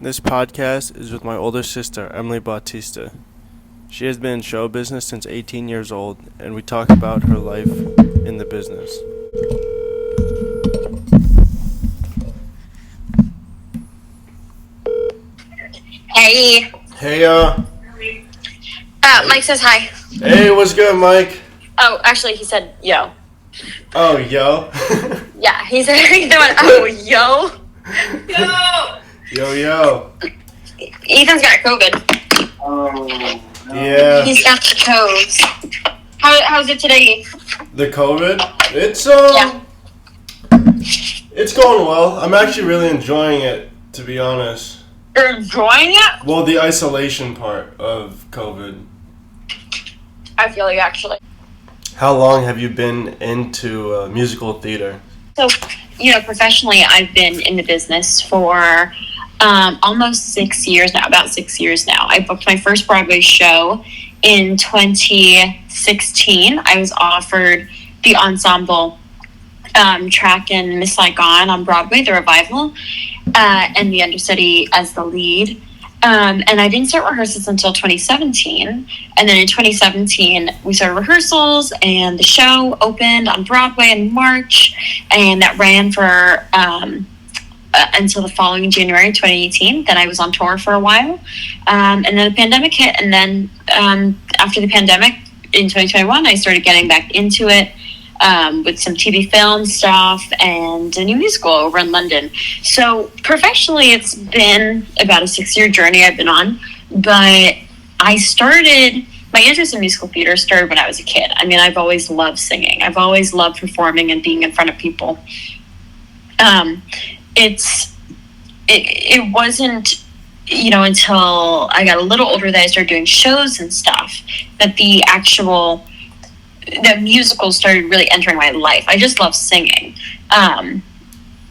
This podcast is with my older sister, Emily Bautista. She has been in show business since 18 years old, and we talk about her life in the business. Hey. Hey, Mike says hi. Hey, what's good, Mike? Oh, actually, he said yo. Oh, yo. Yeah, he said, he's doing, oh, yo. Yo. Ethan's got COVID. Oh, no. Yeah. He's got the toes. How's it today? The COVID? Yeah. It's going well. I'm actually really enjoying it, to be honest. You're enjoying it? Well, the isolation part of COVID. I feel you, actually. How long have you been into musical theater? So, professionally, I've been in the business for almost 6 years now, about 6 years now. I booked my first Broadway show in 2016. I was offered the ensemble track in Miss Saigon on Broadway, the revival, and the understudy as the lead. And I didn't start rehearsals until 2017. And then in 2017, we started rehearsals, and the show opened on Broadway in March, and that ran for until the following January 2018. Then I was on tour for a while. And then the pandemic hit. And then after the pandemic in 2021, I started getting back into it. With some TV film stuff and a new musical over in London. So professionally, it's been about a 6-year journey I've been on, but my interest in musical theater started when I was a kid. I mean, I've always loved singing. I've always loved performing and being in front of people. It wasn't, until I got a little older that I started doing shows and stuff, that the musicals started really entering my life. I just love singing. And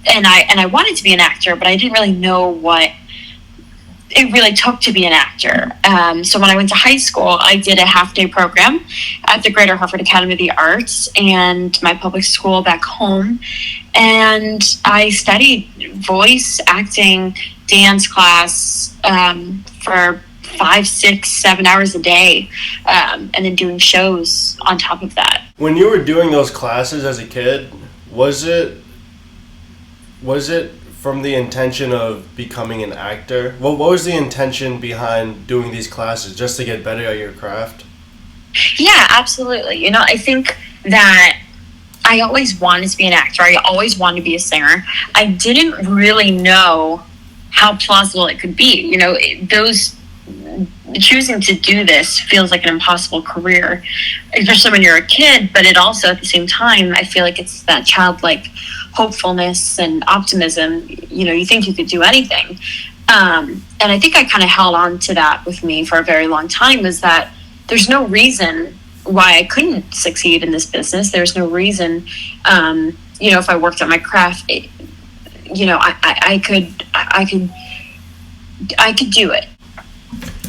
I wanted to be an actor, but I didn't really know what it really took to be an actor. So when I went to high school, I did a half-day program at the Greater Hartford Academy of the Arts and my public school back home. And I studied voice, acting, dance class for 5, 6, 7 hours a day, and then doing shows on top of that. When you were doing those classes as a kid, was it from the intention of becoming an actor? What was the intention behind doing these classes? Just to get better at your craft? Yeah, absolutely. I think that I always wanted to be an actor. I always wanted to be a singer. I didn't really know how plausible it could be. Choosing to do this feels like an impossible career, especially when you're a kid, but it also, at the same time, I feel like it's that childlike hopefulness and optimism. You think you could do anything. And I think I kind of held on to that with me for a very long time, was that there's no reason why I couldn't succeed in this business. There's no reason, if I worked on my craft, I could do it.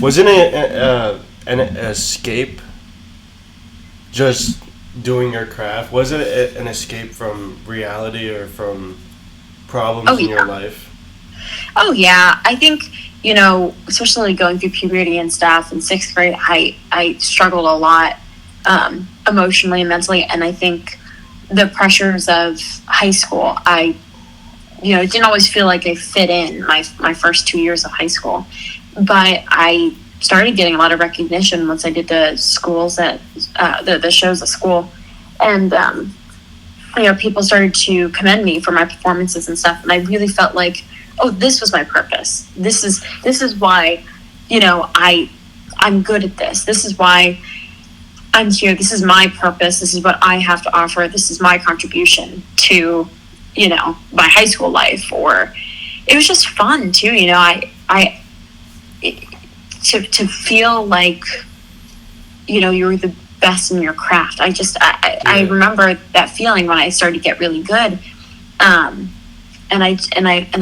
Wasn't it an escape, just doing your craft? Was it an escape from reality or from problems in your life? Oh, yeah. I think, especially going through puberty and stuff in 6th grade, I struggled a lot emotionally and mentally. And I think the pressures of high school, it didn't always feel like I fit in my first 2 years of high school. But I started getting a lot of recognition once I did the schools the shows at school, and people started to commend me for my performances and stuff. And I really felt like, oh, this was my purpose. This is why, I'm good at this. This is why I'm here. This is my purpose. This is what I have to offer. This is my contribution to, my high school life. Or it was just fun too. To feel like, you were the best in your craft. I remember that feeling when I started to get really good. And I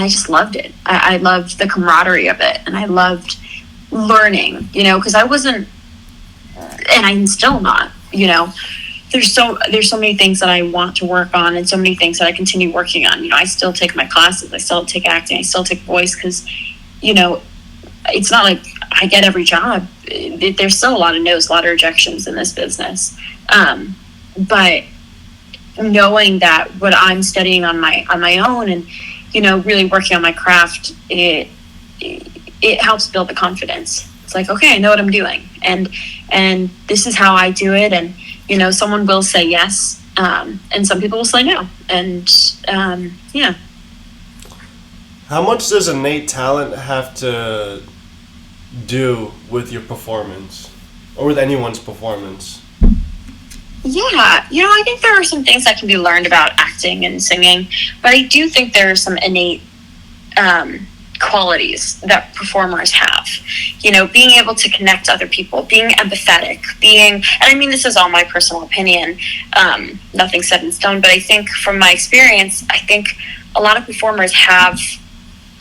just loved it. I loved the camaraderie of it. And I loved learning, because I wasn't, and I'm still not, there's so many things that I want to work on, and so many things that I continue working on. I still take my classes. I still take acting. I still take voice, because you know, it's not like I get every job. There's still a lot of no's, a lot of rejections in this business. But knowing that what I'm studying on my own, and really working on my craft, it helps build the confidence. It's like, okay, I know what I'm doing, and this is how I do it, and someone will say yes, and some people will say no, and yeah. How much does innate talent have to do with your performance, or with anyone's performance? Yeah, I think there are some things that can be learned about acting and singing, but I do think there are some innate qualities that performers have. Being able to connect to other people, being empathetic, and I mean, this is all my personal opinion, nothing set in stone, but I think from my experience, I think a lot of performers have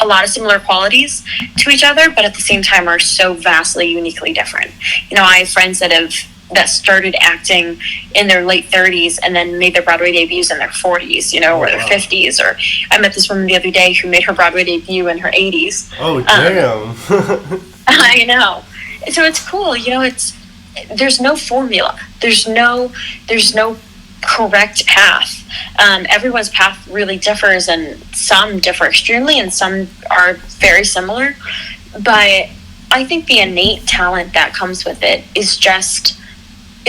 a lot of similar qualities to each other, but at the same time are so vastly uniquely different. I have friends that started acting in their late 30s and then made their Broadway debuts in their 40s, or their 50s. Or I met this woman the other day who made her Broadway debut in her 80s. Oh, damn. I know. So it's cool. There's no formula. There's no correct path. Everyone's path really differs, and some differ extremely and some are very similar. But I think the innate talent that comes with it is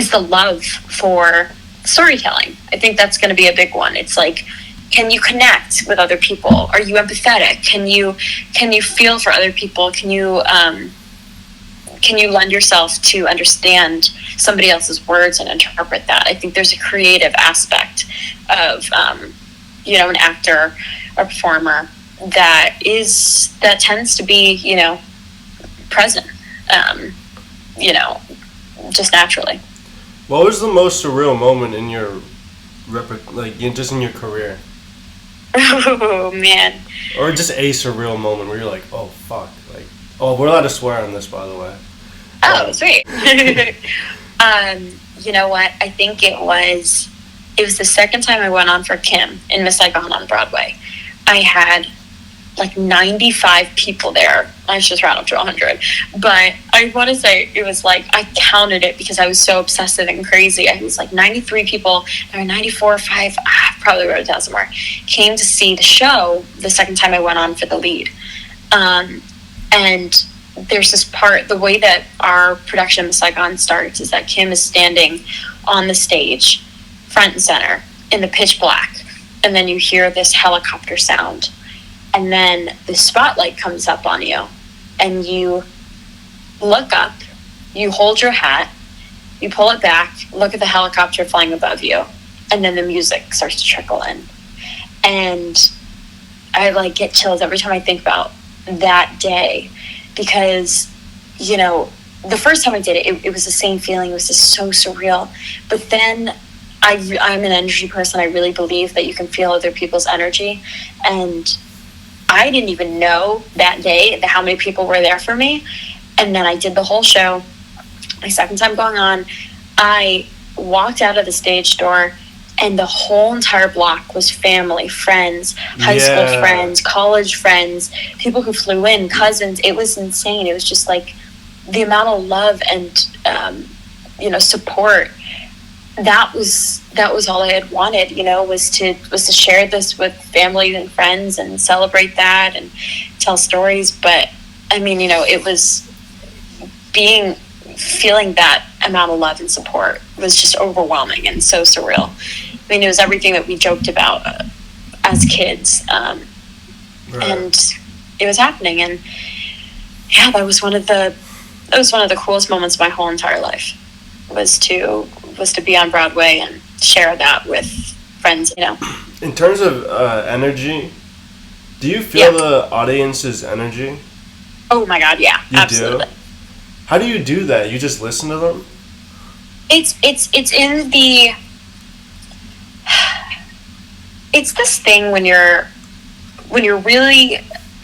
the love for storytelling. I think that's going to be a big one. It's like, can you connect with other people? Are you empathetic? Can you feel for other people? Can you lend yourself to understand somebody else's words and interpret that? I think there's a creative aspect of an actor or performer that tends to be present, just naturally. What was the most surreal moment in your just in your career? Oh man. Or just a surreal moment where you're like, oh fuck, we're allowed to swear on this, by the way. Oh, sweet. You know what? I think it was the second time I went on for Kim in Miss Saigon on Broadway. I had 95 people there. I should just round up to 100. But I want to say it was I counted it because I was so obsessive and crazy. I was 93 people, or 94 or 5, I probably wrote it down somewhere, came to see the show the second time I went on for the lead. And there's this part, the way that our production of Miss Saigon starts is that Kim is standing on the stage, front and center, in the pitch black. And then you hear this helicopter sound. And then the spotlight comes up on you, and you look up, you hold your hat, you pull it back, look at the helicopter flying above you, and then the music starts to trickle in. And I get chills every time I think about that day, because, the first time I did it, it was the same feeling. It was just so surreal. But then I'm an energy person. I really believe that you can feel other people's energy. And I didn't even know that day how many people were there for me. And then I did the whole show. My second time going on, I walked out of the stage door, and the whole entire block was family, friends, high school friends, college friends, people who flew in, cousins. It was insane. It was just the amount of love and support. That was all I had wanted, was to share this with family and friends and celebrate that and tell stories. But I mean, it was feeling that amount of love and support was just overwhelming and so surreal. I mean, it was everything that we joked about as kids, right. And it was happening. And yeah, that was one of the coolest moments of my whole entire life. Was to be on Broadway and share that with friends, In terms of energy, do you feel the audience's energy? Oh my God, yeah, you absolutely. Do? How do you do that? You just listen to them? It's this thing when you're really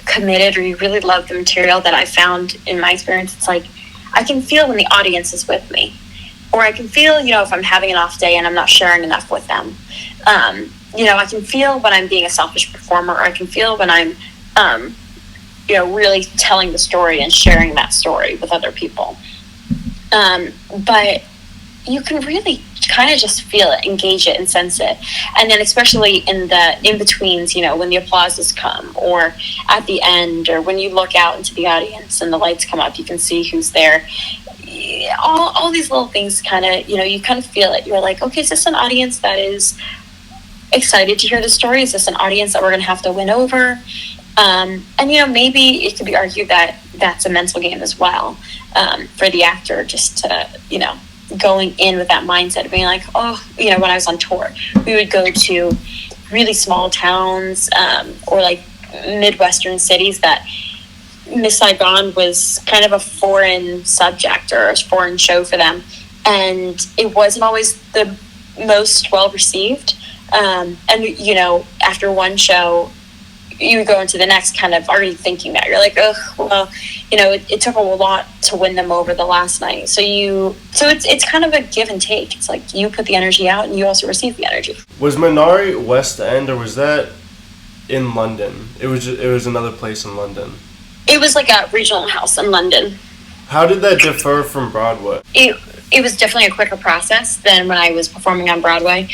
committed or you really love the material that I found in my experience. It's I can feel when the audience is with me. Or I can feel, if I'm having an off day and I'm not sharing enough with them. I can feel when I'm being a selfish performer, or I can feel when I'm really telling the story and sharing that story with other people. But you can really kind of just feel it, engage it, and sense it. And then especially in the in-betweens, when the applauses come, or at the end, or when you look out into the audience and the lights come up, you can see who's there. All these little things kind of, you kind of feel it. You're like, okay, is this an audience that is excited to hear the story? Is this an audience that we're going to have to win over? And, maybe it could be argued that that's a mental game as well, for the actor, just to, going in with that mindset of being like, when I was on tour, we would go to really small towns, or like Midwestern cities that Miss Saigon was kind of a foreign subject or a foreign show for them. And it wasn't always the most well received. And, after one show, you go into the next kind of already thinking that you're like, it took a lot to win them over the last night. So it's kind of a give and take. It's like you put the energy out and you also receive the energy. Was Minari West End, or was that in London? It was another place in London. It was like a regional house in London. How did that differ from Broadway? It was definitely a quicker process than when I was performing on Broadway.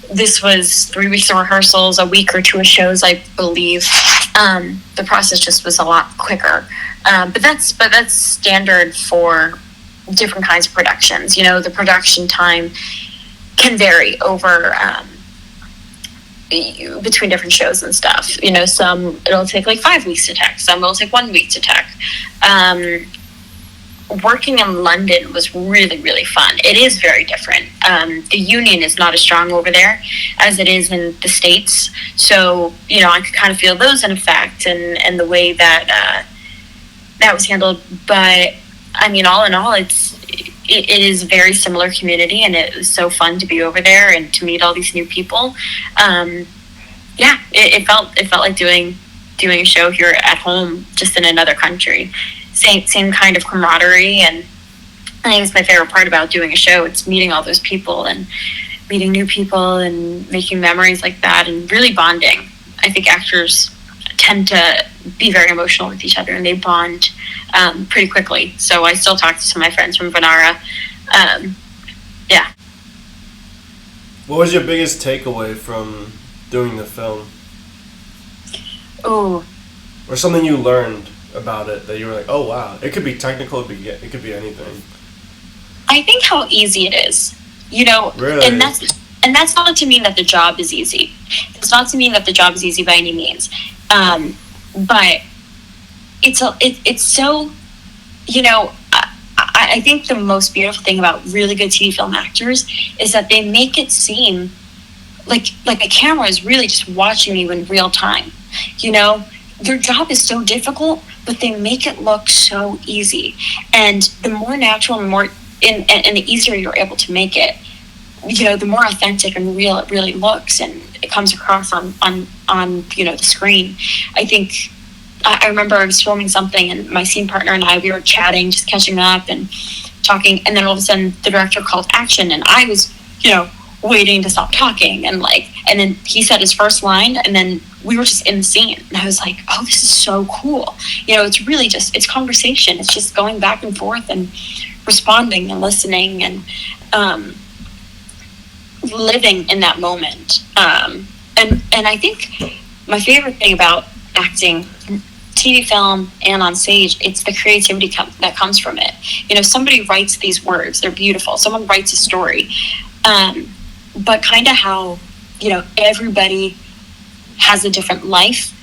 This was 3 weeks of rehearsals, a week or two of shows, I believe. The process just was a lot quicker. But that's standard for different kinds of productions. The production time can vary over between different shows and stuff. Some it'll take like 5 weeks to tech. Some it'll take 1 week to tech. Working in London was really, really fun. It is very different. The union is not as strong over there as it is in the States. So, I could kind of feel those in effect, and the way that that was handled. But, I mean, all in all, it is a very similar community, and it was so fun to be over there and to meet all these new people. It felt like doing a show here at home, just in another country. Same kind of camaraderie, and I think it's my favorite part about doing a show. It's meeting all those people and meeting new people and making memories like that and really bonding. I think actors tend to be very emotional with each other, and they bond pretty quickly. So I still talk to some of my friends from Vanara. What was your biggest takeaway from doing the film? Oh. Or something you learned about it that you were like, oh wow, it could be technical, it could be anything. I think how easy it is, really? and that's not to mean that the job is easy. It's not to mean that the job is easy by any means, but it's so, I think the most beautiful thing about really good TV film actors is that they make it seem like a camera is really just watching you in real time. Their job is so difficult, but they make it look so easy. And the more natural and and the easier you're able to make it, the more authentic and real it really looks, and it comes across on the screen. I think I remember I was filming something, and my scene partner and I, we were chatting, just catching up and talking, and then all of a sudden the director called action, and I was, waiting to stop talking, and then he said his first line, and then we were just in the scene, and I was like, oh, this is so cool. It's really just, it's conversation. It's just going back and forth and responding and listening and living in that moment. And I think my favorite thing about acting, TV, film, and on stage, it's the creativity that comes from it. Somebody writes these words, they're beautiful. Someone writes a story. But kind of how, everybody has a different life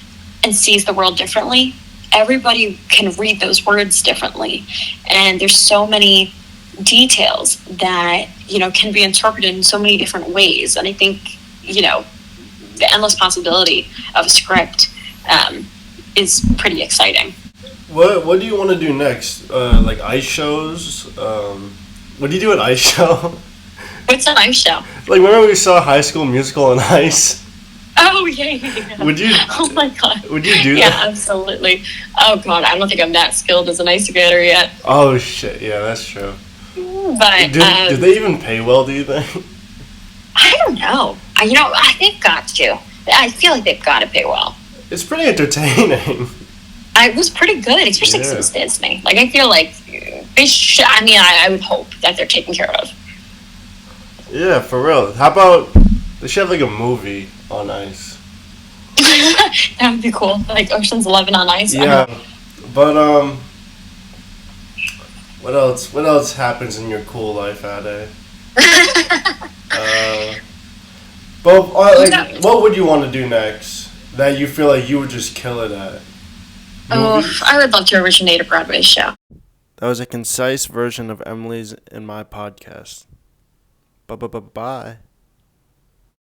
and sees the world differently. Everybody can read those words differently. And there's so many details that, can be interpreted in so many different ways. And I think, the endless possibility of a script is pretty exciting. What do you want to do next? Like ice shows? What do you do at ice show? What's an ice show? Like, remember we saw High School Musical on ice? Oh, yeah. Would you? Oh, my God. Would you do that? Yeah, absolutely. Oh, God, I don't think I'm that skilled as an ice skater yet. Oh, shit. Yeah, that's true. But, do they even pay well, do you think? I don't know. They've got to. I feel like they've got to pay well. It's pretty entertaining. I was pretty good, especially Yeah. since Disney. Like, I feel like they should. I mean, I would hope that they're taken care of. Yeah, for real. How about they should have like a movie on ice? That would be cool. Like Ocean's 11 on ice. Yeah, but what else? What else happens in your cool life, Ade? Uh, but like, what would you want to do next that you feel like you would just kill it at? Oh, Movies? I would love to originate a Broadway show. That was a concise version of Emily's and my podcast. Bye.